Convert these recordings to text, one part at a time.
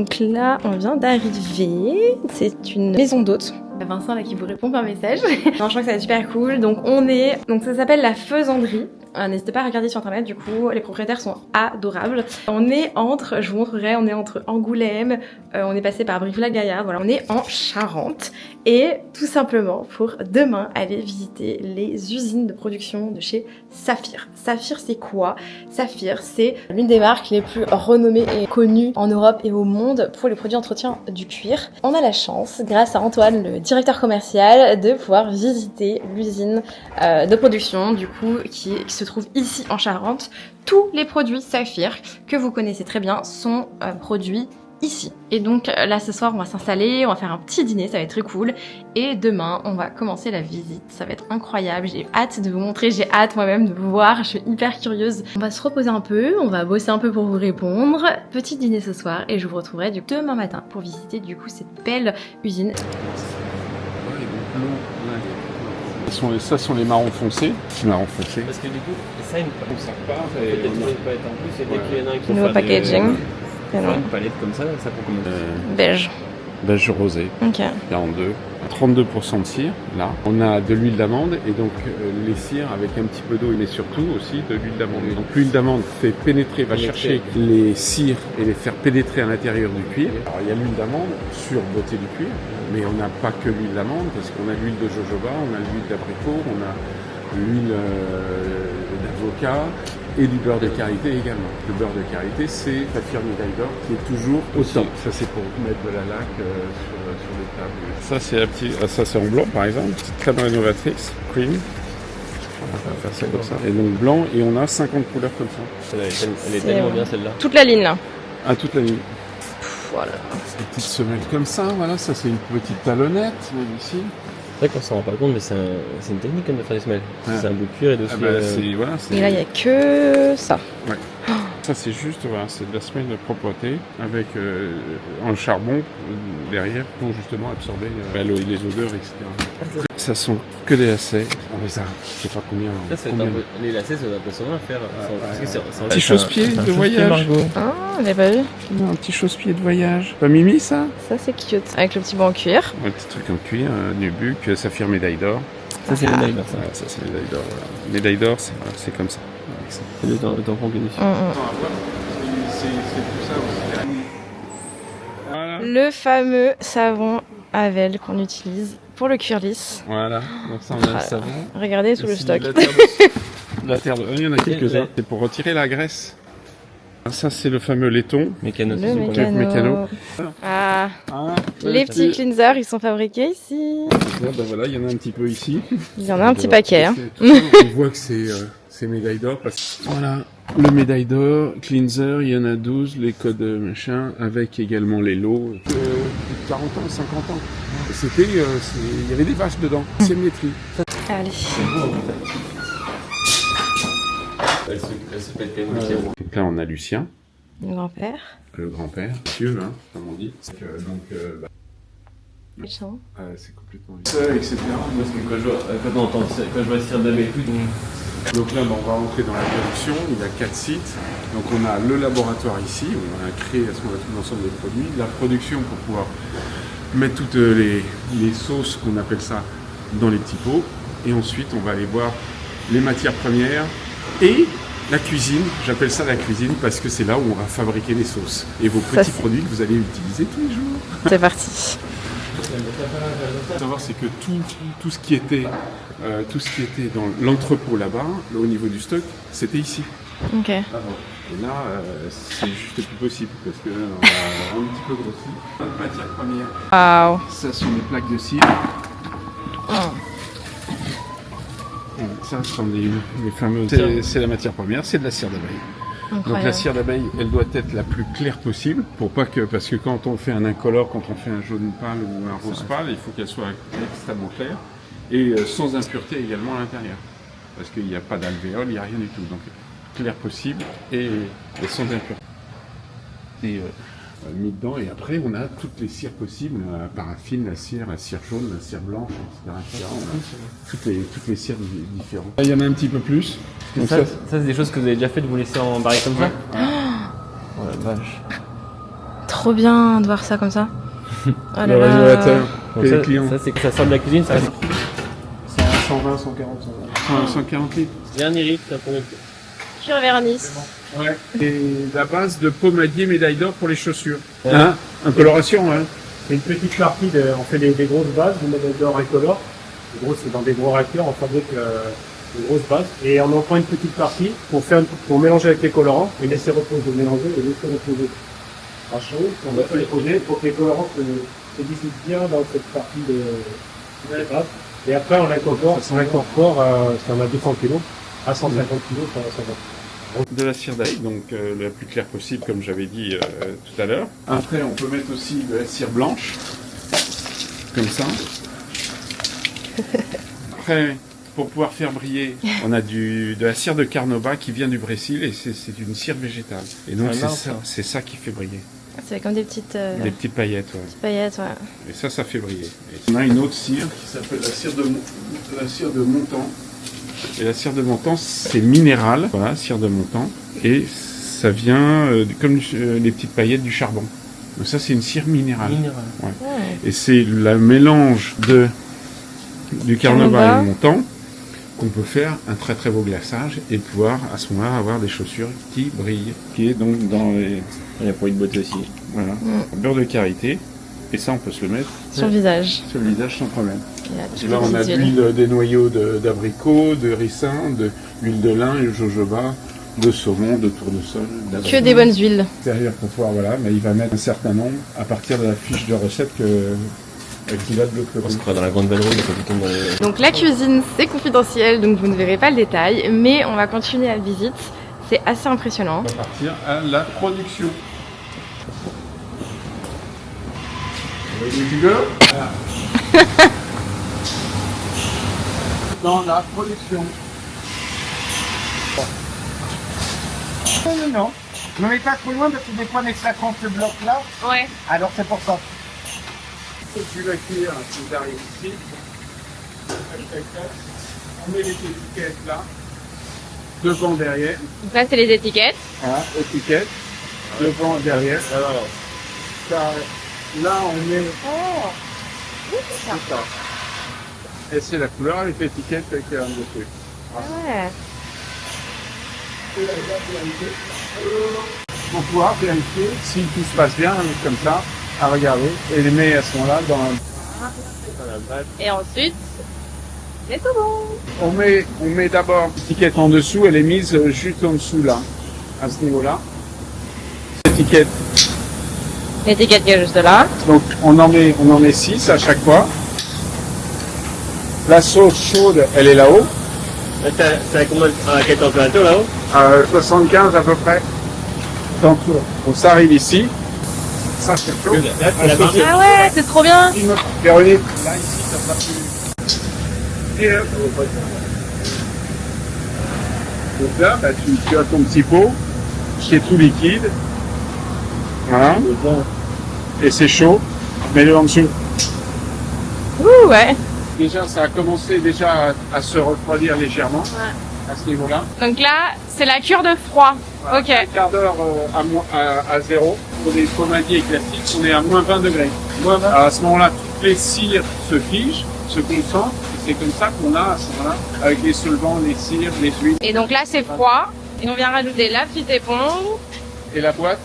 Donc là, on vient d'arriver. C'est une maison d'hôtes. Vincent là qui vous répond par message. Non, je crois que ça va être super cool. Donc ça s'appelle la Faisanderie. N'hésitez pas à regarder sur internet, du coup, les propriétaires sont adorables. Je vous montrerai, on est entre Angoulême, on est passé par Brive-la-Gaillarde, voilà, on est en Charente. Et tout simplement pour demain aller visiter les usines de production de chez Saphir. Saphir c'est quoi? Saphir c'est l'une des marques les plus renommées et connues en Europe et au monde pour les produits d'entretien du cuir. On a la chance, grâce à Antoine, le directeur commercial, de pouvoir visiter l'usine de production du coup qui se trouve ici en Charente. Tous les produits Saphir que vous connaissez très bien sont produits ici. Et donc là ce soir on va s'installer, on va faire un petit dîner, ça va être très cool. Et demain on va commencer la visite, ça va être incroyable, j'ai hâte de vous montrer, j'ai hâte moi-même de vous voir, je suis hyper curieuse. On va se reposer un peu, on va bosser un peu pour vous répondre. Petit dîner ce soir et je vous retrouverai du coup demain matin pour visiter du coup cette belle usine. Ça sont les marrons foncés. Marrons foncés. Parce que du coup, ça une pas. peut-être une palette en plus, et dès qu'il y en a un qui Nouveau packaging. une palette comme ça pour comment Beige. Beige rosé. Ok. 42. 32% de cire, là. On a de l'huile d'amande et donc les cires avec un petit peu d'eau, mais surtout aussi de l'huile d'amande. Donc l'huile d'amande fait pénétrer, va chercher les cires et les faire pénétrer à l'intérieur du cuir. Alors il y a l'huile d'amande sur beauté du cuir, mais on n'a pas que l'huile d'amande parce qu'on a l'huile de jojoba, on a l'huile d'abricot, on a l'huile d'avocat et du beurre de karité également. Le beurre de karité, c'est la firme médaille d'or qui est toujours au top. Ça, c'est pour mettre de la laque sur les tables. Ça, c'est ça, c'est en blanc, par exemple. C'est très rénovatrice. Cream. On va faire ça comme ça. Et donc blanc, et on a 50 couleurs comme ça. Elle est tellement bien celle-là. Toute la ligne là. À toute la ligne. Voilà. Des petites semelles comme ça, voilà. Ça, c'est une petite talonnette, ici. C'est vrai qu'on s'en rend pas compte, mais c'est une technique de faire des semelles. Ouais. C'est un bout de cuir et de Et là, il n'y a que ça. Ouais. Ça, c'est juste, voilà, c'est de la semelle de propreté avec un charbon derrière pour justement absorber les odeurs, etc. Ça sont que des lacets. Mais ça, je sais pas combien. Les lacets, c'est impressionnant à faire. Un petit chausse-pied de voyage. Ah, on l'a pas vu. Un petit chausse-pied de voyage. Pas Mimi, ça? Ça, c'est cute. Avec le petit banc en cuir. Un petit truc en cuir, Nubuck, Saphir médaille d'or. Ça, c'est médaille d'or. Ça, c'est médaille d'or. Médaille d'or, c'est comme ça. C'est le tampon que dessus. C'est tout ça aussi. Voilà. Le fameux savon Havel qu'on utilise pour le cuir lisse. Voilà, donc ça on a le savon. Regardez tout le stock. La terre de... Il y en a quelques-uns. C'est pour retirer la graisse. Ça c'est le fameux laiton. Mécano. Mécano. Ah, les petits cleansers, ils sont fabriqués ici. Ben voilà, il y en a un petit peu ici. Il y en a un petit paquet. Hein. On voit que c'est médaille d'or. Voilà, le médaille d'or, cleanser, il y en a 12, les codes machin, avec également les lots. 40 ans, 50 ans. C'était, il y avait des vaches dedans. C'est métrie. Allez. Elle se pète quand même. Donc là, on a Lucien. Le grand-père. Le grand-père. Monsieur, hein, comme on dit. C'est complètement... etc. Parce que quand je vois cire d'abeille et tout, donc là, on va rentrer dans la production. Il y a 4 sites. Donc on a le laboratoire ici, où on a créé à ce moment-là tout l'ensemble des produits. La production pour pouvoir mettre toutes les sauces, qu'on appelle ça, dans les petits pots. Et ensuite, on va aller voir les matières premières et la cuisine. J'appelle ça la cuisine parce que c'est là où on va fabriquer les sauces. Et vos petits produits que vous allez utiliser tous les jours. C'est parti. Ce qu'il faut savoir, c'est que tout ce qui était dans l'entrepôt là-bas, au niveau du stock, c'était ici. Ok. Et là, c'est juste plus possible parce que là, on a un petit peu grossi. Notre matière première. Waouh. Ça sont des plaques de cire. Ça sont les fameuses. C'est la matière première, c'est de la cire d'abeille. Donc la cire d'abeille, elle doit être la plus claire possible, parce que quand on fait un incolore, quand on fait un jaune pâle ou un rose pâle, il faut qu'elle soit extrêmement claire et sans impureté également à l'intérieur, parce qu'il n'y a pas d'alvéole, il n'y a rien du tout. Donc clair possible et sans impureté. Mis dedans, et après on a toutes les cires possibles, la paraffine, la cire jaune, la cire blanche, etc. Toutes les cires différentes. Il y en a un petit peu plus. Donc ça c'est des choses que vous avez déjà fait de vous laisser en barrique comme ça. Oh la vache. trop bien de voir ça comme ça. Oh là Le là. régulateur Donc et ça, les clients. ça c'est que ça sort de la cuisine, ça. C'est à 120, 140, 120. 140 litres. Dernier riz, ça pour le Cure vernis. Ouais. Et la base de pomadier médaille d'or pour les chaussures. Hein? En coloration, hein? C'est une petite partie, on fait des grosses bases, on met d'or et color. Les grosses, c'est dans des gros réacteurs, on fabrique des grosses bases. Et on en prend une petite partie pour mélanger avec les colorants et laisser reposer, mélanger et laisser reposer. À chaud, on va les poser pour que les colorants se dissipent bien dans cette partie de base. Et après, on l'incorpore, si on a 200 kg, à 150 kg, ça va. De la cire d'ail, donc la plus claire possible, comme j'avais dit tout à l'heure. Après, on peut mettre aussi de la cire blanche, comme ça. Après, pour pouvoir faire briller, on a de la cire de Carnauba qui vient du Brésil et c'est une cire végétale. Et donc c'est ça qui fait briller. C'est comme des petites Des petites paillettes, ouais. paillettes, ouais. Et ça fait briller. Et on a une autre cire qui s'appelle la cire de Montant. Et la cire de Montant, c'est minéral, voilà, cire de Montant. Et ça vient comme les petites paillettes du charbon. Donc ça, c'est une cire minérale. Ouais. Et c'est le mélange du Carnauba et du Montant qu'on peut faire un très très beau glaçage et pouvoir à ce moment-là avoir des chaussures qui brillent, qui est donc dans les... Il y a pour une boîte aussi. Voilà, beurre de karité. Et ça, on peut se le mettre Sur le visage. sur le visage sans problème. Et Là, on a de l'huile, des noyaux d'abricot, de ricin, de l'huile de lin, de jojoba, de saumon, de tournesol. Que des bonnes huiles. Derrière pour pouvoir, voilà, mais il va mettre un certain nombre à partir de la fiche de recette qu'il va de l'autre On côté. se fera dans la grande vadrouille quand tu tombes dans les... Donc la cuisine, c'est confidentiel, donc vous ne verrez pas le détail, mais on va continuer la visite. C'est assez impressionnant. On va partir à la production. Tu veux dans la production. Non. Ne mets pas trop loin parce que des fois, avec ça contre ce bloc-là, Ouais. alors c'est pour ça. Tu vas cuire, tu arrives ici. On met les étiquettes là. Devant, derrière. Donc là, c'est les étiquettes. Voilà, étiquette. Devant, derrière. Ça, là, on met... c'est ça. Et c'est la couleur avec l'étiquette avec un dessus. Ouais. Pour pouvoir vérifier si tout se passe bien, comme ça, à regarder, et les met à ce moment-là dans Et ensuite, c'est tout bon. on met d'abord l'étiquette en dessous, elle est mise juste en dessous là, à ce niveau-là. L'étiquette, L'étiquette qui est juste là. donc on en met 6 à chaque fois. La sauce chaude, elle est là-haut, C'est à combien à quelle température là-haut? à 75 à peu près. Donc ça arrive ici. Ça c'est chaud. Ah ouais, c'est trop bien. Véronique, là ici ça sera plus. Et donc là, bah, tu as ton petit pot qui est tout liquide. Voilà. Et c'est chaud. Mets-le en dessous. Ouh, ouais. Déjà, ça a commencé déjà à se refroidir légèrement à ce niveau-là. Donc là, c'est la cure de froid. Voilà. Ok. Un quart d'heure à zéro. Pour des pomadiers classiques, on est à moins 20 degrés. Alors à ce moment-là, toutes les cires se figent, se concentrent. Et c'est comme ça qu'on a à ce moment-là, avec les solvants, les cires, les huiles. Et donc là, c'est froid. Et on vient rajouter la petite éponge. Et la boîte,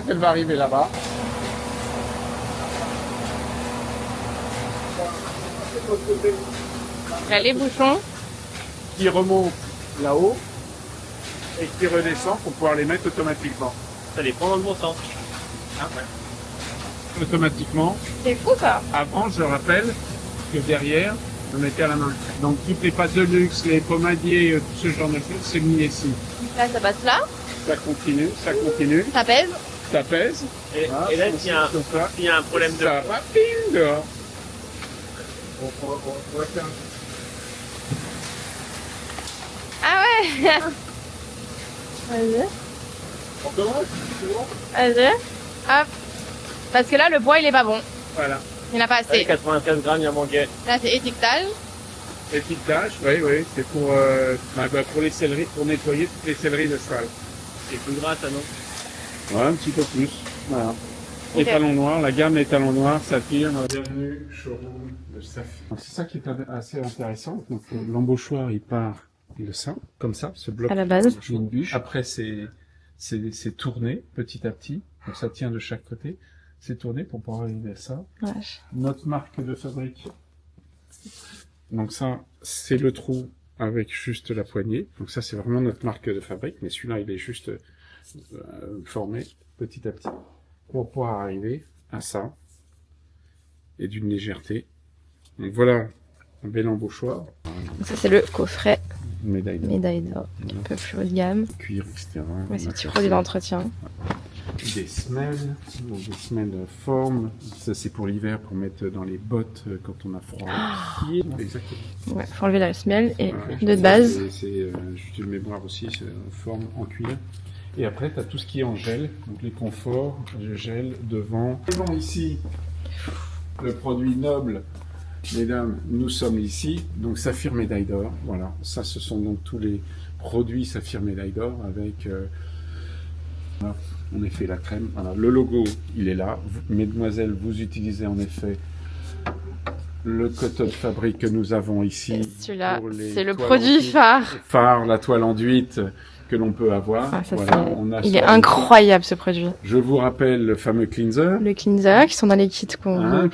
elle va arriver là-bas. Là, les bouchons. Qui remonte là-haut et qui redescend pour pouvoir les mettre automatiquement. Ça les prend dans le bon sens. Automatiquement. C'est fou ça. Avant, je rappelle que derrière, on mettait à la main. Donc toutes les pâtes de luxe, les pomadiers, tout ce genre de choses, c'est mis ici. Là, ça passe là. Ça continue, Ça pèse. ça pèse. Et là, s'il y a un problème de... Ça va pile dehors. On va faire Ah ouais. Vas-y. On commence, c'est bon. Vas-y. Hop. Parce que là, le poids, il est pas bon. Voilà. Il n'y en a pas assez. 95 grammes, il y a manqué. Là, c'est étiquetage. Étiquetage, oui, c'est pour les céleris, pour nettoyer toutes les céleris de cheval. C'est plus gras, ça, non? Ouais, un petit peu plus. Voilà. Ok. Étalon noir, la gamme étalon noir, saphir. Bienvenue, showroom de saphir. C'est ça qui est assez intéressant. Donc l'embauchoir, il part de ça, comme ça, ce bloc. À la base. Une bûche. Après, c'est tourné petit à petit. Donc ça tient de chaque côté. C'est tourné pour pouvoir arriver à ça. Wesh. Notre marque de fabrique. Donc ça, c'est le trou avec juste la poignée. Donc ça, c'est vraiment notre marque de fabrique. Mais celui-là, il est juste formé petit à petit pour pouvoir arriver à ça. Et d'une légèreté. Donc voilà un bel embauchoir. Donc ça, c'est le coffret Médaille d'or. médaille d'or. Un peu plus haut de gamme. Cuir, etc. Ouais, c'est petits produits d'entretien. Des semelles formes. Ça, c'est pour l'hiver, pour mettre dans les bottes quand on a froid. Exactement. Ouais, faut enlever la semelle et Voilà. de base. C'est juste une mémoire aussi, c'est en forme en cuir. Et après, tu as tout ce qui est en gel, donc les conforts, le gel devant. Bon, ici, le produit noble, mesdames, nous sommes ici, donc Saphir médaille d'or. Voilà, ça, ce sont donc tous les produits Saphir médaille d'or avec, voilà, en effet, la crème. Voilà, le logo, il est là. Mesdemoiselles, vous utilisez en effet le coton de fabrique que nous avons ici. Celui-là, pour les c'est le toiles produit enduites. phare. La toile enduite que l'on peut avoir. Ah, ça, Voilà, c'est- on a Il ça est en incroyable ce produit. effet. Je vous rappelle le fameux cleanser. Le cleanser qui sont dans les kits qu'on vous Que l'on donne à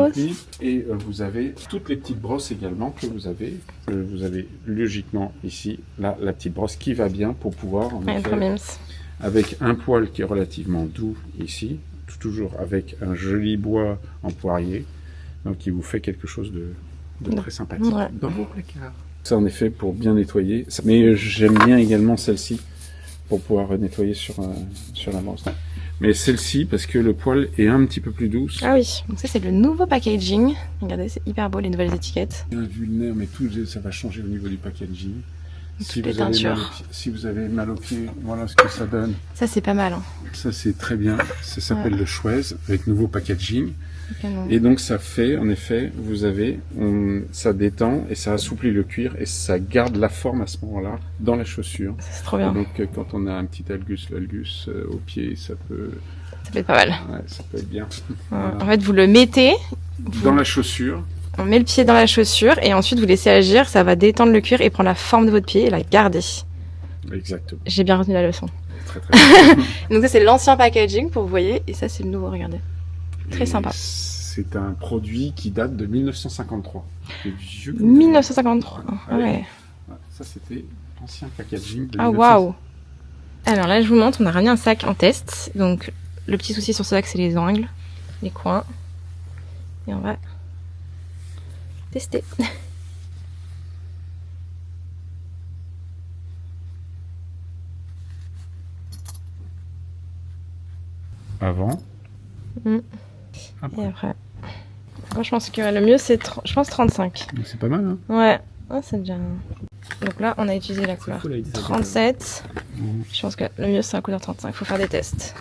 propose. l'équipe. Et vous avez toutes les petites brosses également que vous avez. Vous avez logiquement ici la petite brosse qui va bien pour pouvoir, en Ouais, effet, trop mimes. avec un poil qui est relativement doux ici, toujours avec un joli bois en poirier, donc qui vous fait quelque chose de très sympathique Ouais. dans vos placards. Ça en effet pour bien nettoyer, mais j'aime bien également celle-ci pour pouvoir nettoyer sur la brosse. Mais celle-ci parce que le poil est un petit peu plus douce. Ah oui, donc ça c'est le nouveau packaging. Regardez, c'est hyper beau les nouvelles étiquettes. Bien vulnéraire, mais tout ça va changer au niveau du packaging. Toutes les teintures. Si vous avez mal aux pieds, voilà ce que ça donne. Ça c'est pas mal. Hein. Ça c'est très bien. Ça s'appelle le Schweiz avec nouveau packaging. Canon. Et donc ça fait, en effet, ça détend et ça assouplit le cuir et ça garde la forme à ce moment-là dans la chaussure. Ça, c'est trop Et bien. donc quand on a un petit valgus au pied, ça peut Ça peut être pas mal. être bien. Ouais. Voilà. En fait, vous le mettez, Dans la chaussure, on met le pied dans la chaussure et ensuite vous laissez agir. Ça va détendre le cuir et prendre la forme de votre pied et la garder. exactement. J'ai bien retenu la leçon. Très très bien. Donc ça c'est l'ancien packaging pour vous voyez et ça c'est le nouveau. Regardez. Très Et sympa. C'est un produit qui date de 1953. C'est vieux. 1953. Ah ouais. Ouais, ça c'était l'ancien packaging de Ah 1953. waouh. Alors là je vous montre, on a ramené un sac en test. Donc le petit souci sur ce sac c'est les angles, les coins. Et on va tester. Avant. Mm. Après. Et après. Moi je pense que le mieux c'est je pense 35. Donc, c'est pas mal, hein. Ouais. Ah, c'est déjà. Donc là on a utilisé la couleur cool avec des 37. Mhm. Je pense que le mieux c'est la couleur 35. Il faut faire des tests.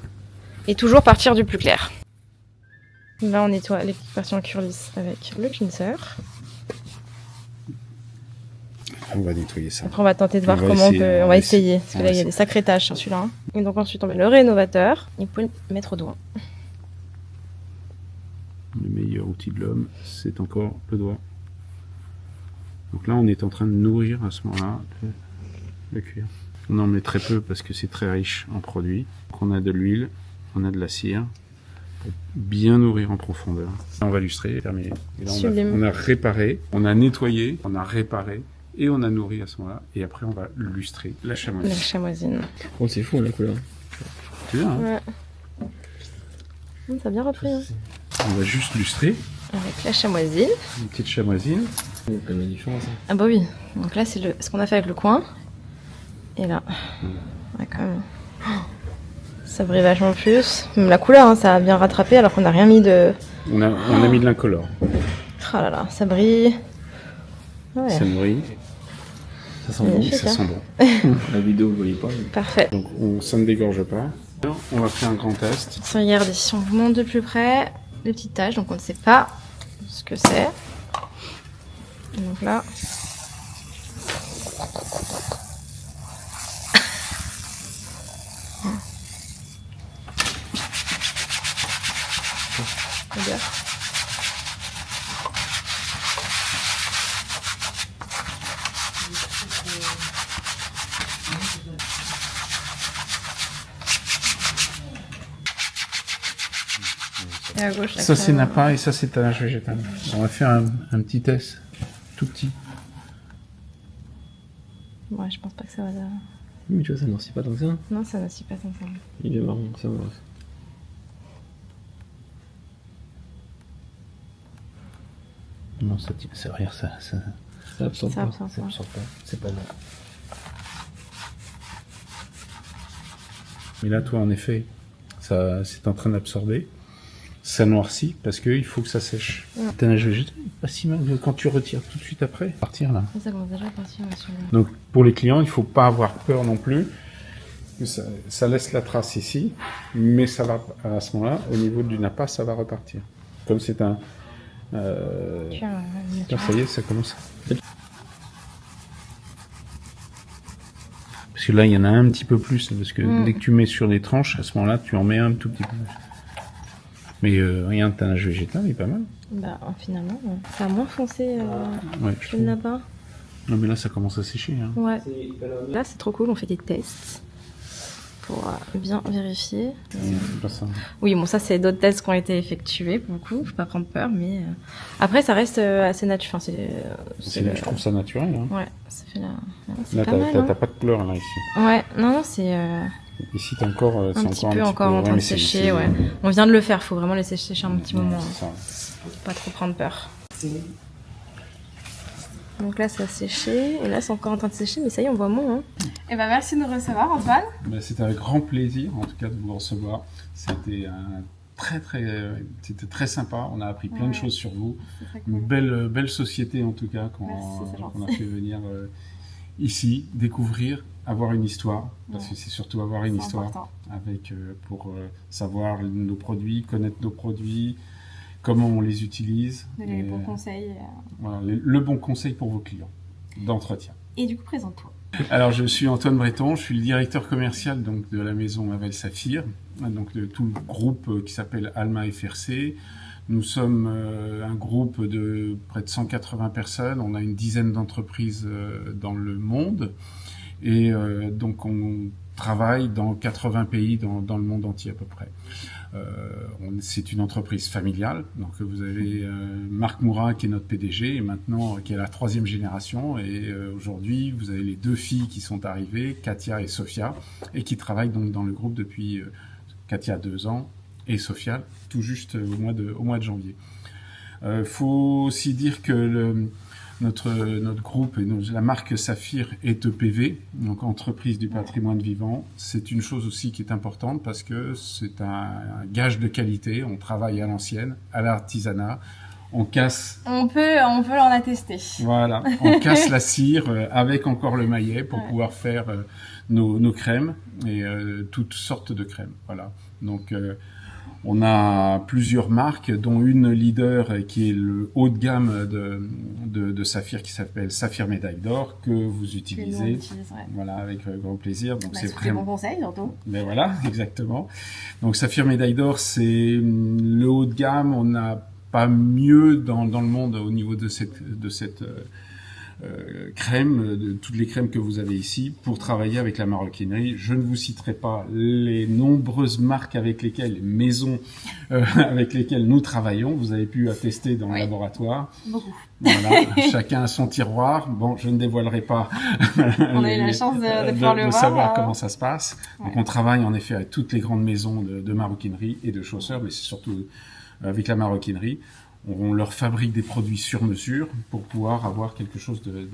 Et toujours partir du plus clair. Là on nettoie les petites parties en cuir lisse avec le cleanser. On va nettoyer ça. Après on va tenter de voir On va comment essayer, on va essayer. Parce que on là va il y a des sacrés tâches sur celui-là. Hein. Et donc ensuite on met le rénovateur. Et vous pouvez le mettre au doigt. Le meilleur outil de l'homme, c'est encore le doigt. Donc là, on est en train de nourrir à ce moment-là le cuir. On en met très peu parce que c'est très riche en produits. Donc on a de l'huile, on a de la cire pour bien nourrir en profondeur. On va illustrer, terminer. Et là, Sublime. on a réparé, on a nettoyé, on a réparé et on a nourri à ce moment-là. Et après, on va lustrer la La chamoisine. chamoisine. Oh, c'est fou la couleur. Tu vois, hein, Ouais. Ça a bien repris. Hein. on va juste lustrer Avec la chamoisine. une petite chamoisine. Il y a quand même la différence. Hein. Ah bah oui. Donc là c'est ce qu'on a fait avec le coin. Et là. Ouais, quand même. Oh, ça brille vachement plus. Même la couleur, hein, ça a bien rattrapé alors qu'on n'a rien mis de. On a mis de l'incolore. Oh là là, ça brille. Ouais. Ça nourrit. Ça sent bon. Magnifique. Ça sent bon. La vidéo, vous voyez pas. Mais... Parfait. Donc ça ne dégorge pas. On va faire un grand test. Regardez, si on vous montre de plus près les petites taches, donc on ne sait pas ce que c'est. Donc là. Et à gauche, la Ça, c'est crème. Napa et ça, c'est tannage végétal. On va faire un petit test, tout petit. Ouais, je pense pas que ça va... Mais tu vois, ça noircit pas tant que ça. Non, ça n'assied pas tant que ça. Il est marron, ça va. Non, c'est rien, ça. Ça absorbe Ça pas. absorbe Ça pas. absorbe pas. C'est pas mal. Mais là, toi, en effet, ça, c'est en train d'absorber. Ça noircit parce qu'il faut que ça sèche. Ouais. Tannage végétal, pas si mal quand tu retires tout de suite après. Partir là. Ça commence déjà à partir sur le... Donc, pour les clients, il faut pas avoir peur non plus. Ça laisse la trace ici, mais ça va, à ce moment-là, au niveau du Napa, ça va repartir. Comme c'est un... Tiens, ça y est, ça commence. Parce que là, il y en a un petit peu plus, parce que dès que tu mets sur les tranches, à ce moment-là, tu en mets un tout petit peu plus. Mais rien de tannage végétal, il est pas mal. Bah, finalement, ça a moins foncé Ouais, que le Napa. Non, mais là, ça commence à sécher. Hein. Ouais. Là, c'est trop cool, on fait des tests pour bien vérifier. C'est pas ça. Oui, bon, ça, c'est d'autres tests qui ont été effectués, pour le coup, faut pas prendre peur, mais... Après, ça reste assez naturel. Enfin, Je trouve ça naturel. Hein. Ouais, ça fait la... C'est Là, pas mal, hein. t'as pas de couleur, là, ici. Ouais, non, c'est Ici, t'as encore... un petit peu encore en train de sécher, ouais. On vient de le faire, faut vraiment laisser sécher un petit moment. C'est ça. Faut pas trop prendre peur. Donc là, ça a séché, et là, c'est encore en train de sécher, mais ça y est, on voit moins. Hein. Et ben, merci de nous recevoir, Antoine. C'était avec grand plaisir, en tout cas, de vous recevoir. C'était c'était très sympa. On a appris plein de choses sur vous. Une belle société, en tout cas, qu'on a fait venir ici, découvrir, avoir une histoire. Parce que c'est surtout avoir une histoire important. avec, pour savoir nos produits, connaître nos produits, comment on les utilise. Les bons conseils. Voilà, le bon conseil pour vos clients d'entretien. Et du coup, présente-toi. Alors, je suis Antoine Breton, je suis le directeur commercial donc, de la maison Mavel Saphir, donc de tout le groupe qui s'appelle Alma FRC. Nous sommes un groupe de près de 180 personnes, on a une dizaine d'entreprises dans le monde et donc on travaille dans 80 pays dans le monde entier à peu près. C'est une entreprise familiale, donc vous avez Marc Moura qui est notre PDG et maintenant qui est la 3e génération et aujourd'hui vous avez les 2 filles qui sont arrivées, Katia et Sophia, et qui travaillent donc dans le groupe depuis Katia 2 ans et Sophia tout juste au mois de janvier. Faut aussi dire que notre groupe et la marque Saphir est EPV, donc entreprise du patrimoine vivant. C'est une chose aussi qui est importante parce que c'est un gage de qualité. On travaille à l'ancienne, à l'artisanat. On casse. On peut l'en attester. Voilà, on casse la cire avec encore le maillet pour pouvoir faire nos crèmes et toutes sortes de crèmes. Voilà. Donc on a plusieurs marques, dont une leader qui est le haut de gamme de Saphir qui s'appelle Saphir Médaille d'Or que vous utilisez. Voilà, avec grand plaisir. Donc c'est vraiment des bons conseils surtout. Mais voilà, exactement. Donc Saphir Médaille d'Or, c'est le haut de gamme. On n'a pas mieux dans le monde au niveau de cette crème, de toutes les crèmes que vous avez ici, pour travailler avec la maroquinerie. Je ne vous citerai pas les nombreuses marques avec lesquelles, les maisons avec lesquelles nous travaillons. Vous avez pu attester dans le laboratoire. Beaucoup. Voilà, chacun a son tiroir. Bon, je ne dévoilerai pas. On a eu la chance de pouvoir le voir. Savoir comment ça se passe. Donc on travaille en effet avec toutes les grandes maisons de maroquinerie et de chausseurs, mais c'est surtout avec la maroquinerie. On leur fabrique des produits sur mesure pour pouvoir avoir quelque chose de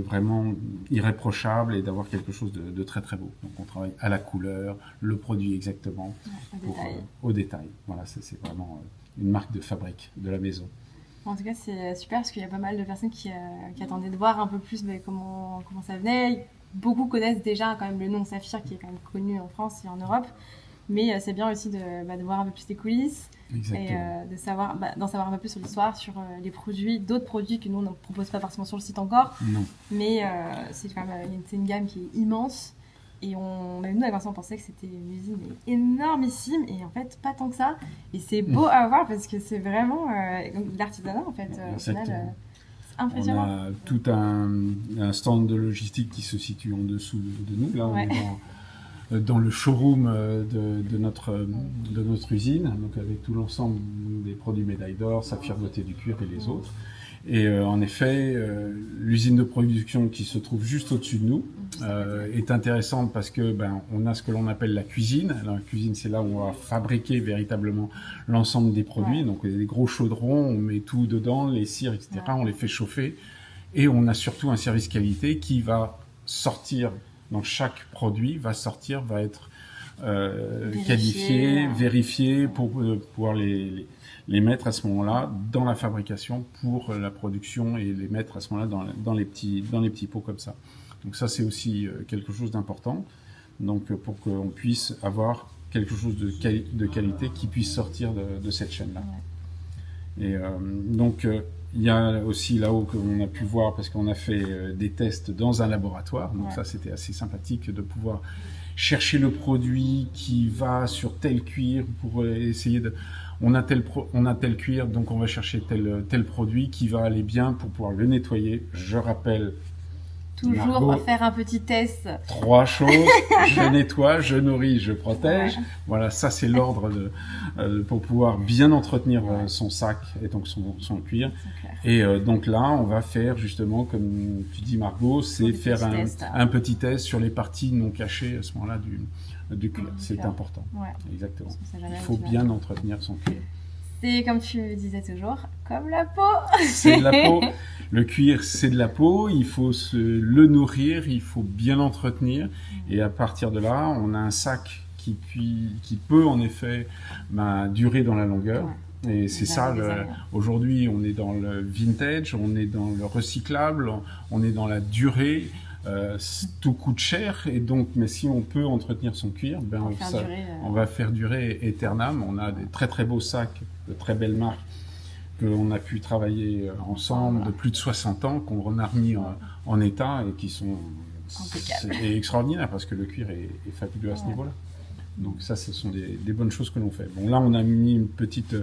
vraiment irréprochable et d'avoir quelque chose de très très beau. Donc on travaille à la couleur, le produit exactement, au détail. Voilà, c'est vraiment une marque de fabrique de la maison. En tout cas, c'est super parce qu'il y a pas mal de personnes qui attendaient de voir un peu plus comment ça venait. Beaucoup connaissent déjà quand même le nom Saphir qui est quand même connu en France et en Europe. Mais c'est bien aussi de voir un peu plus les coulisses. Exactement. Et d'en savoir un peu plus sur l'histoire, sur les produits, d'autres produits que nous on ne propose pas forcément sur le site encore. Non. Mais c'est une gamme qui est immense. Et même nous, avec Vincent, on pensait que c'était une usine énormissime. Et en fait, pas tant que ça. Et c'est beau à voir parce que c'est vraiment l'artisanat en fait. Au final, c'est impressionnant. On a tout un stand de logistique qui se situe en dessous de nous. Là, on est dans le showroom de notre usine, donc avec tout l'ensemble des produits médaille d'or, Saphir Beauté du cuir et les autres. Et en effet, l'usine de production qui se trouve juste au-dessus de nous est intéressante parce que on a ce que l'on appelle la cuisine. Alors, la cuisine, c'est là où on va fabriquer véritablement l'ensemble des produits. Donc des gros chaudrons, on met tout dedans, les cires, etc. On les fait chauffer et on a surtout un service qualité qui va sortir. Donc chaque produit va être qualifié, vérifié pour pouvoir les mettre à ce moment-là dans la fabrication pour la production et les mettre à ce moment-là dans les petits pots comme ça. Donc ça, c'est aussi quelque chose d'important. Donc pour qu'on puisse avoir quelque chose de qualité qui puisse sortir de cette chaîne-là. Et donc il y a aussi là-haut qu'on a pu voir, parce qu'on a fait des tests dans un laboratoire, donc ça c'était assez sympathique de pouvoir chercher le produit qui va sur tel cuir pour essayer de... On a tel cuir, donc on va chercher tel produit qui va aller bien pour pouvoir le nettoyer. Je rappelle... Toujours Margot, faire un petit test. 3 choses, je nettoie, je nourris, je protège. Voilà, ça c'est l'ordre pour pouvoir bien entretenir son sac et donc son cuir. Et donc là, on va faire justement, comme tu dis Margot, c'est faire un petit test sur les parties non cachées à ce moment-là du cuir. C'est important. Exactement. Il faut bien entretenir son cuir. C'est comme tu le disais toujours, comme la peau. C'est de la peau. Le cuir, c'est de la peau. Il faut le nourrir, il faut bien l'entretenir. Et à partir de là, on a un sac qui peut en effet durer dans la longueur. Et c'est ça, aujourd'hui, on est dans le vintage, on est dans le recyclable, on est dans la durée. Tout coûte cher, et donc, mais si on peut entretenir son cuir, on va faire durer éternam. On a des très très beaux sacs de très belles marques qu'on a pu travailler ensemble de plus de 60 ans, qu'on a remis en état et qui sont extraordinaires parce que le cuir est fabuleux à ce niveau-là. Donc ça, ce sont des bonnes choses que l'on fait. Bon, là, on a mis une petite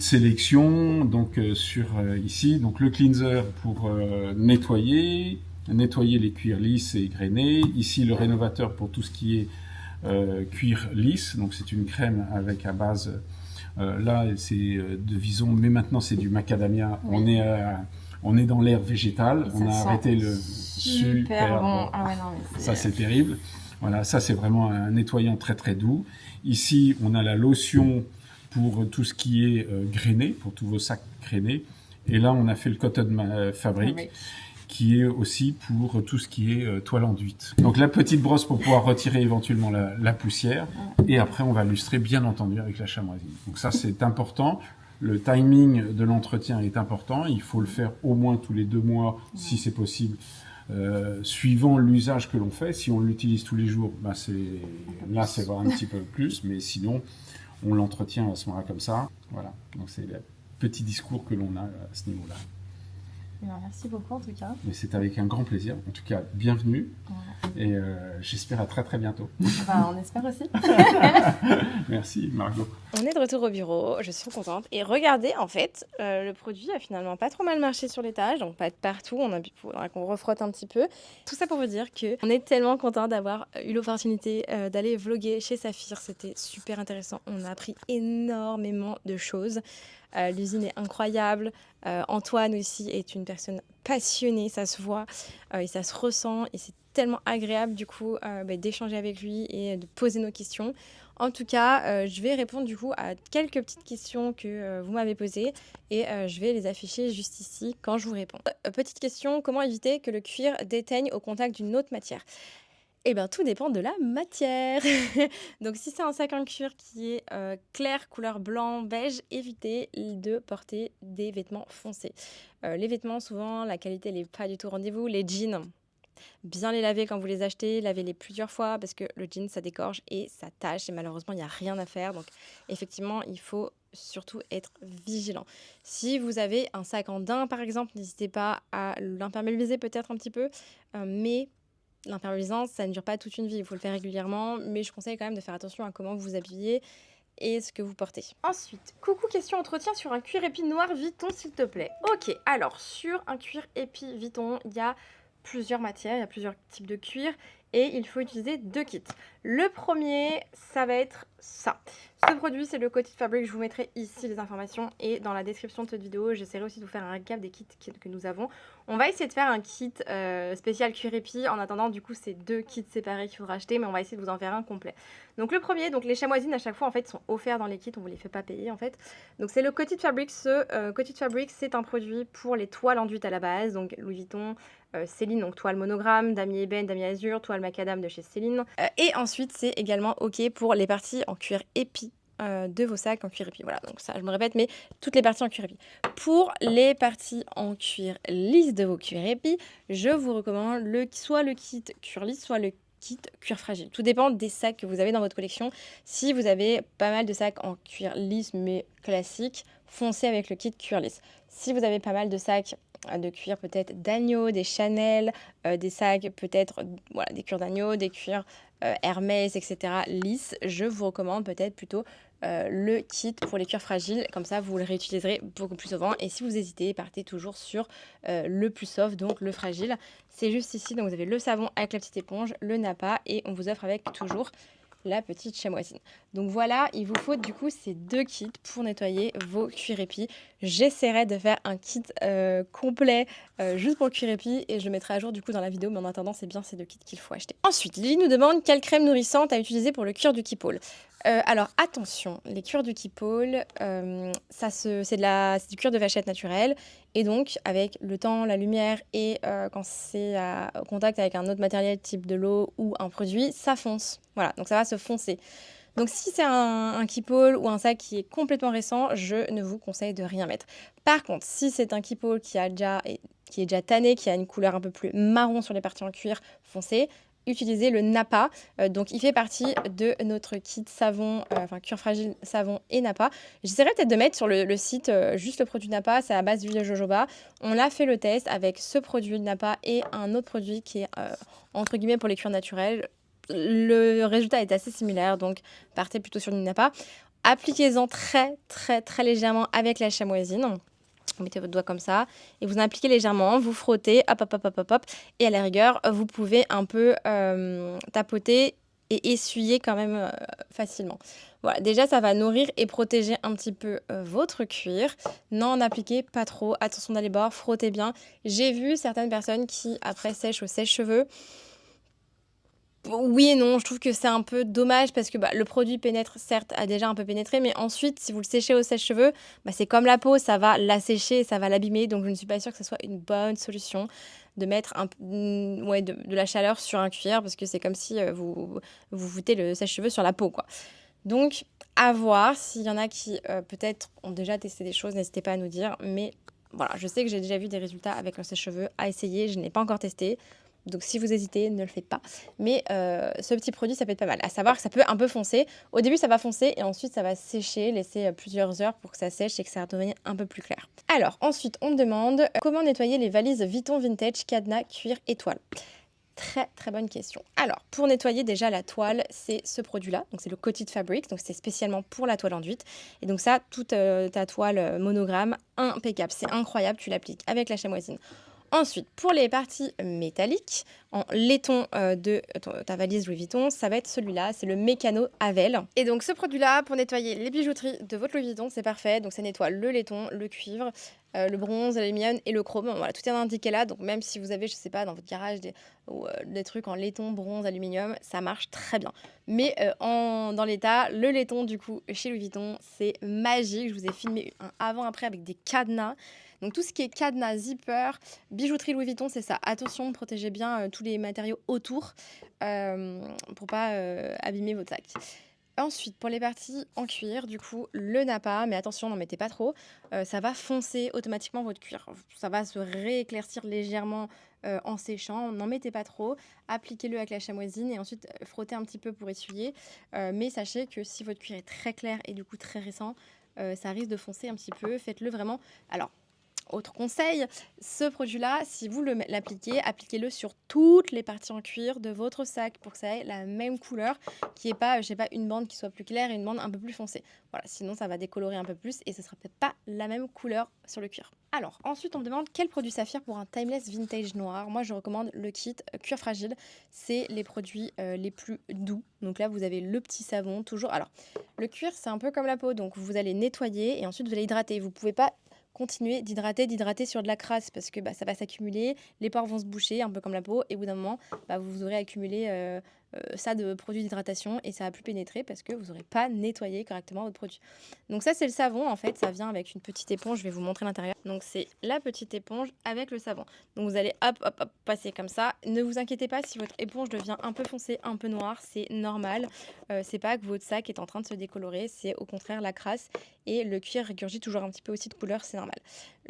sélection donc sur ici, donc le cleanser pour nettoyer les cuirs lisses et grainés. Ici, le rénovateur pour tout ce qui est cuir lisse. Donc c'est une crème avec à base là c'est de vison, mais maintenant c'est du macadamia. On est dans l'ère végétale. On a arrêté le super bon. Ça c'est terrible. Voilà, ça c'est vraiment un nettoyant très très doux. Ici, on a la lotion pour tout ce qui est grainé, pour tous vos sacs grainés. Et là, on a fait le Cotton Fabric, qui est aussi pour tout ce qui est toile enduite. Donc la petite brosse pour pouvoir retirer éventuellement la poussière. Et après, on va lustrer, bien entendu, avec la chamoisine. Donc ça, c'est important. Le timing de l'entretien est important. Il faut le faire au moins tous les 2 mois, si c'est possible. Suivant l'usage que l'on fait, si on l'utilise tous les jours, c'est un petit peu plus, mais sinon on l'entretient à ce moment-là comme ça. Voilà, donc c'est le petit discours que l'on a à ce niveau-là. Merci beaucoup en tout cas. Mais c'est avec un grand plaisir. En tout cas, bienvenue. Et j'espère à très très bientôt. On espère aussi. Merci Margot. On est de retour au bureau, je suis contente. Et regardez, en fait, le produit a finalement pas trop mal marché sur l'étage, donc pas de partout, faudra qu'on refrotte un petit peu. Tout ça pour vous dire qu'on est tellement content d'avoir eu l'opportunité d'aller vlogger chez Saphir. C'était super intéressant, on a appris énormément de choses. L'usine est incroyable. Antoine aussi est une personne passionnée, ça se voit et ça se ressent. Et c'est tellement agréable du coup d'échanger avec lui et de poser nos questions. En tout cas, je vais répondre du coup à quelques petites questions que vous m'avez posées et je vais les afficher juste ici quand je vous réponds. Petite question, comment éviter que le cuir déteigne au contact d'une autre matière ? Eh bien, tout dépend de la matière. Donc, si c'est un sac en cuir qui est clair, couleur blanc, beige, évitez de porter des vêtements foncés. Les vêtements, souvent, la qualité n'est pas du tout au rendez-vous. Les jeans, bien les laver quand vous les achetez, lavez-les plusieurs fois parce que le jean, ça dégorge et ça tâche et malheureusement, il n'y a rien à faire. Donc, effectivement, il faut surtout être vigilant. Si vous avez un sac en daim, par exemple, n'hésitez pas à l'imperméabiliser peut-être un petit peu, mais... L'imperméabilisant, ça ne dure pas toute une vie, il faut le faire régulièrement, mais je conseille quand même de faire attention à comment vous vous habillez et ce que vous portez. Ensuite, coucou, question entretien sur un cuir épi noir Vuitton, s'il te plaît. Ok, alors sur un cuir épi Vuitton, il y a plusieurs matières, il y a plusieurs types de cuir et il faut utiliser 2 kits. Le premier, ça va être ça. Ce produit, c'est le Coated Fabric. Je vous mettrai ici les informations et dans la description de cette vidéo, j'essaierai aussi de vous faire un récap des kits que nous avons. On va essayer de faire un kit spécial cuir épi. En attendant, du coup, c'est 2 kits séparés qu'il faudra acheter, mais on va essayer de vous en faire un complet. Donc le premier, donc les chamoisines à chaque fois en fait sont offerts dans les kits, on ne vous les fait pas payer en fait. Donc c'est le Coated Fabric. Ce Coated Fabric, c'est un produit pour les toiles enduites à la base, donc Louis Vuitton, Céline, donc toile monogramme, damier ébène, damier azur, toile macadam de chez Céline. Et ensuite, c'est également OK pour les parties en cuir épi de vos sacs en cuir épi. Voilà, donc ça, je me répète, mais toutes les parties en cuir épi. Pour les parties en cuir lisse de vos cuirs épis, je vous recommande soit le kit cuir lisse, soit le kit cuir fragile. Tout dépend des sacs que vous avez dans votre collection. Si vous avez pas mal de sacs en cuir lisse, mais classique, foncez avec le kit cuir lisse. Si vous avez pas mal de sacs de cuir peut-être d'agneau, des Chanel, des sacs peut-être voilà, des cuirs d'agneau, des cuirs Hermès, etc. lisses, je vous recommande peut-être plutôt le kit pour les cuirs fragiles, comme ça vous le réutiliserez beaucoup plus souvent. Et si vous hésitez, partez toujours sur le plus soft, donc le fragile. C'est juste ici, donc vous avez le savon avec la petite éponge, le nappa et on vous offre avec toujours la petite chamoisine. Donc voilà, il vous faut du coup ces 2 kits pour nettoyer vos cuirs épis. J'essaierai de faire un kit complet juste pour le cuir épi et je le mettrai à jour du coup dans la vidéo, mais en attendant c'est bien ces 2 kits qu'il faut acheter. Ensuite, Lily nous demande quelle crème nourrissante à utiliser pour le cuir du keepall. Alors attention, les cuirs du keepall, c'est du cuir de vachette naturel et donc avec le temps, la lumière et quand c'est au contact avec un autre matériel type de l'eau ou un produit, ça fonce. Voilà, donc ça va se foncer. Donc si c'est un keepall ou un sac qui est complètement récent, je ne vous conseille de rien mettre. Par contre, si c'est un keepall qui est déjà tanné, qui a une couleur un peu plus marron sur les parties en cuir foncé, utilisez le nappa. Donc il fait partie de notre kit savon, cuir fragile, savon et nappa. J'essaierai peut-être de mettre sur le site juste le produit nappa, c'est à base d'huile de jojoba. On a fait le test avec ce produit nappa et un autre produit qui est entre guillemets pour les cuirs naturels. Le résultat est assez similaire, donc partez plutôt sur du nappa. Appliquez-en très très très légèrement avec la chamoisine. Vous mettez votre doigt comme ça et vous appliquez légèrement, vous frottez, hop, hop, hop, hop, hop, hop. Et à la rigueur, vous pouvez un peu tapoter et essuyer quand même facilement. Voilà, déjà ça va nourrir et protéger un petit peu votre cuir. N'en appliquez pas trop, attention dans les bords, frottez bien. J'ai vu certaines personnes qui après sèchent au sèche-cheveux. Oui et non, je trouve que c'est un peu dommage parce que le produit pénètre, certes, a déjà un peu pénétré, mais ensuite, si vous le séchez au sèche-cheveux, c'est comme la peau, ça va l'assécher, ça va l'abîmer, donc je ne suis pas sûre que ce soit une bonne solution de mettre de la chaleur sur un cuir parce que c'est comme si vous foutez le sèche-cheveux sur la peau, quoi. Donc, à voir, s'il y en a qui peut-être ont déjà testé des choses, n'hésitez pas à nous dire, mais voilà, je sais que j'ai déjà vu des résultats avec un sèche-cheveux à essayer, je n'ai pas encore testé. Donc si vous hésitez, ne le faites pas. Mais ce petit produit, ça peut être pas mal. À savoir que ça peut un peu foncer. Au début, ça va foncer et ensuite, ça va sécher, laisser plusieurs heures pour que ça sèche et que ça redevienne un peu plus clair. Alors, ensuite, on me demande comment nettoyer les valises Vuitton Vintage, cadenas, cuir et toile. Très très bonne question. Alors, pour nettoyer déjà la toile, c'est ce produit-là. Donc c'est le Coated Fabric, donc c'est spécialement pour la toile enduite. Et donc ça, toute ta toile monogramme, impeccable. C'est incroyable, tu l'appliques avec la chamoisine. Ensuite, pour les parties métalliques, en laiton de ta valise Louis Vuitton, ça va être celui-là, c'est le Mécano Havel. Et donc ce produit-là, pour nettoyer les bijouteries de votre Louis Vuitton, c'est parfait. Donc ça nettoie le laiton, le cuivre, le bronze, l'aluminium et le chrome. Voilà, tout est indiqué là. Donc même si vous avez, je sais pas, dans votre garage des trucs en laiton, bronze, aluminium, ça marche très bien. Mais dans l'état, le laiton du coup chez Louis Vuitton, c'est magique. Je vous ai filmé un avant-après avec des cadenas. Donc tout ce qui est cadenas, zipper, bijouterie Louis Vuitton, c'est ça. Attention, protégez bien tous les matériaux autour pour pas abîmer votre sac. Ensuite, pour les parties en cuir, du coup, le nappa, mais attention, n'en mettez pas trop, ça va foncer automatiquement votre cuir. Ça va se rééclaircir légèrement en séchant, n'en mettez pas trop, appliquez-le avec la chamoisine et ensuite frottez un petit peu pour essuyer. Mais sachez que si votre cuir est très clair et du coup très récent, ça risque de foncer un petit peu. Faites-le vraiment. Alors, Autre conseil, ce produit-là, si vous l'appliquez, appliquez-le sur toutes les parties en cuir de votre sac pour que ça ait la même couleur, qui n'est pas, je sais pas, une bande qui soit plus claire et une bande un peu plus foncée. Voilà, sinon ça va décolorer un peu plus et ce sera peut-être pas la même couleur sur le cuir. Alors, ensuite on me demande quel produit saphir pour un timeless vintage noir. Moi je recommande le kit cuir fragile, c'est les produits les plus doux. Donc là vous avez le petit savon, toujours. Alors, le cuir c'est un peu comme la peau, donc vous allez nettoyer et ensuite vous allez hydrater. Vous pouvez pas continuer d'hydrater sur de la crasse parce que ça va s'accumuler, les pores vont se boucher, un peu comme la peau, et au bout d'un moment, vous aurez accumulé ça de produits d'hydratation et ça va plus pénétrer parce que vous n'aurez pas nettoyé correctement votre produit. Donc ça, c'est le savon, en fait, ça vient avec une petite éponge, je vais vous montrer l'intérieur. Donc c'est la petite éponge avec le savon. Donc vous allez hop, passer comme ça. Ne vous inquiétez pas si votre éponge devient un peu foncée, un peu noire, c'est normal. C'est pas que votre sac est en train de se décolorer, c'est au contraire la crasse et le cuir régurgite toujours un petit peu aussi de couleur, c'est normal.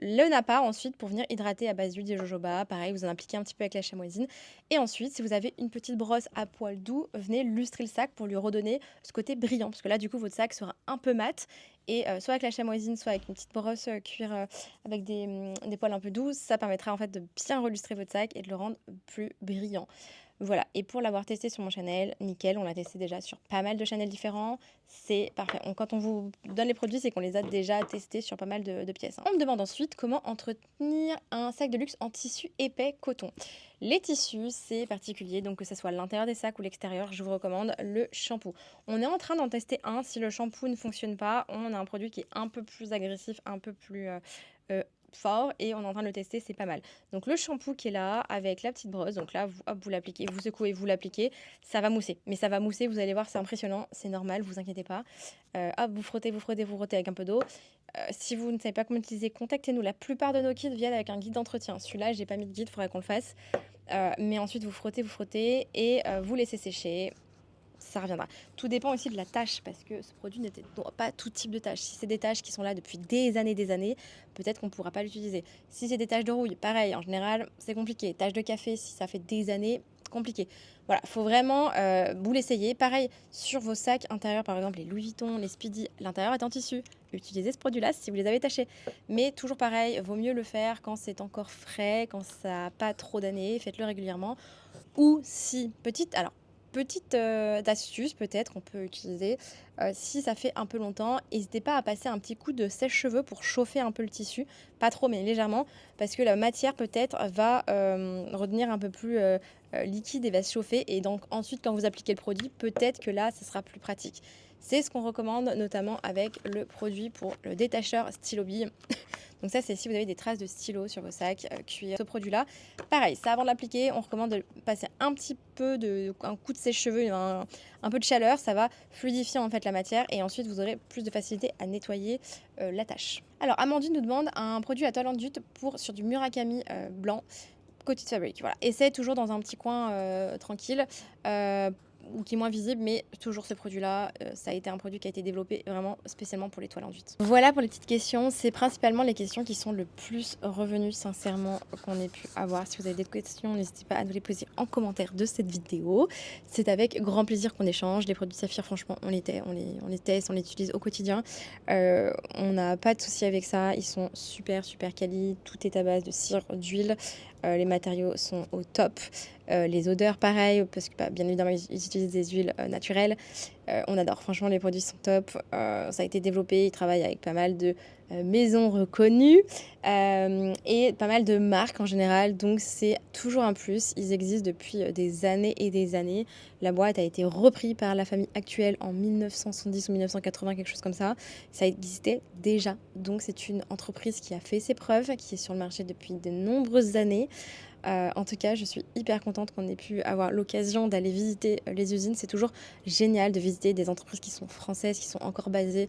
Le napa ensuite pour venir hydrater à base d'huile de jojoba, pareil vous en appliquez un petit peu avec la chamoisine et ensuite si vous avez une petite brosse à poil doux, venez lustrer le sac pour lui redonner ce côté brillant parce que là du coup votre sac sera un peu mat et soit avec la chamoisine soit avec une petite brosse cuir avec des poils un peu doux, ça permettra en fait de bien relustrer votre sac et de le rendre plus brillant. Voilà, et pour l'avoir testé sur mon Chanel, nickel, on l'a testé déjà sur pas mal de Chanel différents, c'est parfait. Quand on vous donne les produits, c'est qu'on les a déjà testés sur pas mal de pièces. On me demande ensuite comment entretenir un sac de luxe en tissu épais coton. Les tissus, c'est particulier, donc que ce soit l'intérieur des sacs ou l'extérieur, je vous recommande le shampoo. On est en train d'en tester un, si le shampoo ne fonctionne pas, on a un produit qui est un peu plus agressif, un peu plus fort et on est en train de le tester, c'est pas mal. Donc le shampoo qui est là avec la petite brosse, donc là vous l'appliquez, vous secouez, vous l'appliquez, ça va mousser. Mais ça va mousser, vous allez voir, c'est impressionnant, c'est normal, vous inquiétez pas. Vous frottez avec un peu d'eau. Si vous ne savez pas comment utiliser, contactez-nous. La plupart de nos kits viennent avec un guide d'entretien. Celui-là, j'ai pas mis de guide, il faudrait qu'on le fasse. Mais ensuite vous frottez et vous laissez sécher. Ça reviendra. Tout dépend aussi de la tâche parce que ce produit n'était pas tout type de tâches. Si c'est des tâches qui sont là depuis des années, peut-être qu'on ne pourra pas l'utiliser. Si c'est des tâches de rouille, pareil, en général, c'est compliqué. Tâches de café, si ça fait des années, compliqué. Voilà, faut vraiment vous l'essayer. Pareil, sur vos sacs intérieurs, par exemple, les Louis Vuitton, les Speedy, l'intérieur est en tissu. Utilisez ce produit-là si vous les avez tachés. Mais toujours pareil, vaut mieux le faire quand c'est encore frais, quand ça n'a pas trop d'années, faites-le régulièrement. Ou si, petite astuce peut-être qu'on peut utiliser, si ça fait un peu longtemps, n'hésitez pas à passer un petit coup de sèche-cheveux pour chauffer un peu le tissu, pas trop mais légèrement, parce que la matière peut-être va redevenir un peu plus liquide et va se chauffer et donc ensuite quand vous appliquez le produit, peut-être que là ça sera plus pratique. C'est ce qu'on recommande notamment avec le produit pour le détacheur stylo bille. Donc ça c'est si vous avez des traces de stylo sur vos sacs cuir. Ce produit-là, pareil, ça avant de l'appliquer, on recommande de passer un petit peu un coup de sèche-cheveux, un peu de chaleur, ça va fluidifier en fait la matière et ensuite vous aurez plus de facilité à nettoyer la tâche. Alors Amandine nous demande un produit à toile enduite sur du Murakami blanc. Coated Fabric, voilà. Essayez toujours dans un petit coin tranquille ou qui est moins visible, mais toujours ce produit-là, ça a été un produit qui a été développé vraiment spécialement pour les toiles enduites. Voilà pour les petites questions, c'est principalement les questions qui sont le plus revenues sincèrement qu'on ait pu avoir. Si vous avez des questions, n'hésitez pas à nous les poser en commentaire de cette vidéo. C'est avec grand plaisir qu'on échange. Les produits Saphir, franchement, on les teste, on les utilise au quotidien. On n'a pas de souci avec ça, ils sont super quali, tout est à base de cire, d'huile. Les matériaux sont au top. Les odeurs, pareil, parce que bien évidemment, ils utilisent des huiles naturelles. On adore, franchement, les produits sont top. Ça a été développé, ils travaillent avec pas mal de maisons reconnues et pas mal de marques en général. Donc, c'est toujours un plus. Ils existent depuis des années et des années. La boîte a été reprise par la famille actuelle en 1970 ou 1980, quelque chose comme ça. Ça existait déjà. Donc, c'est une entreprise qui a fait ses preuves, qui est sur le marché depuis de nombreuses années. En tout cas, je suis hyper contente qu'on ait pu avoir l'occasion d'aller visiter les usines. C'est toujours génial de visiter des entreprises qui sont françaises, qui sont encore basées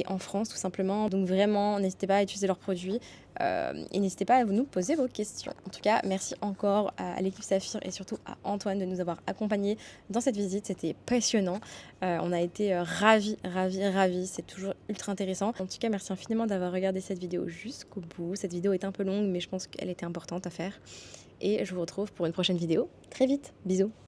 en France tout simplement. Donc vraiment, n'hésitez pas à utiliser leurs produits et n'hésitez pas à nous poser vos questions. En tout cas, merci encore à l'équipe Saphir et surtout à Antoine de nous avoir accompagnés dans cette visite. C'était passionnant. On a été ravis. C'est toujours ultra intéressant. En tout cas, merci infiniment d'avoir regardé cette vidéo jusqu'au bout. Cette vidéo est un peu longue, mais je pense qu'elle était importante à faire. Et je vous retrouve pour une prochaine vidéo très vite. Bisous.